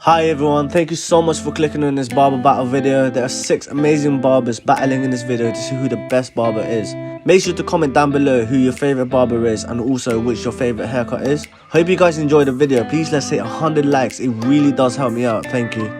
Hi everyone, thank you so much for clicking on this barber battle video. There are 6 amazing barbers battling in this video to see who the best barber is. Make sure to comment down below who your favourite barber is and also which your favourite haircut is. Hope you guys enjoyed the video. Please let's hit 100 likes, it really does help me out, thank you.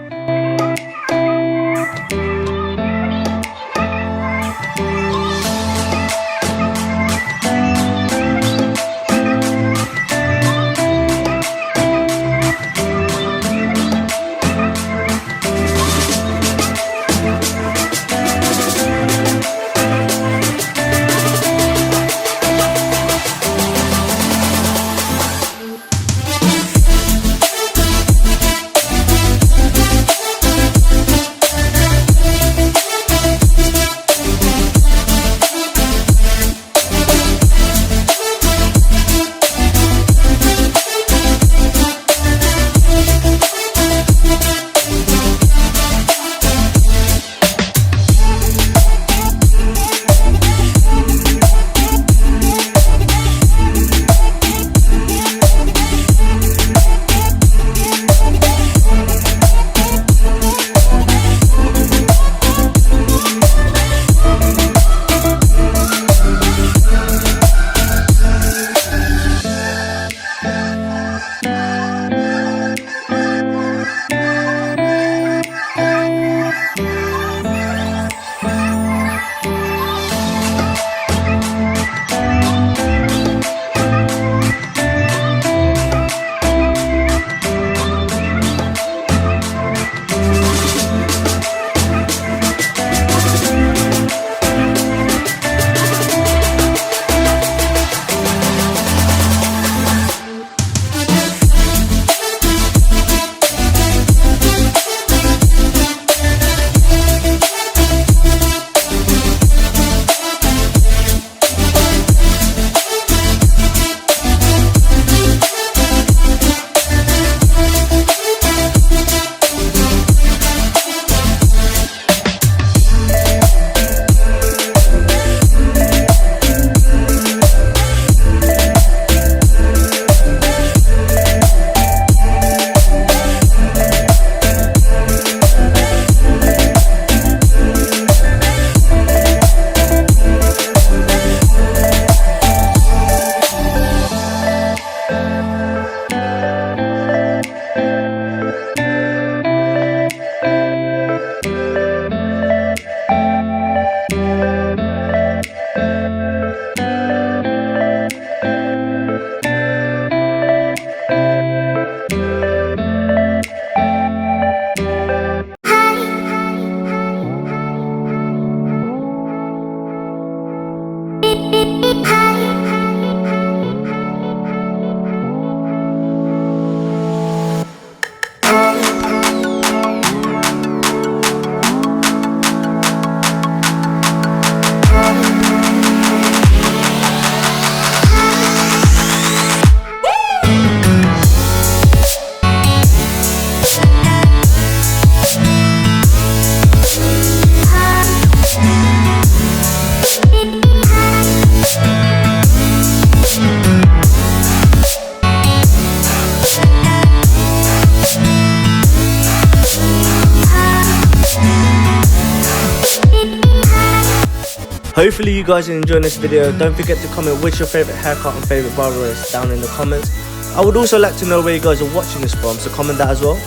Hopefully you guys are enjoying this video. Don't forget to comment which your favourite haircut and favourite barber is down in the comments. I would also like to know where you guys are watching this from, so comment that as well.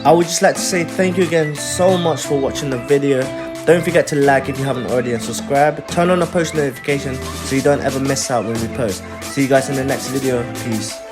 I would just like to say thank you again so much for watching the video. Don't forget to like if you haven't already and subscribe. Turn on the post notification so you don't ever miss out when we post. See you guys in the next video. Peace.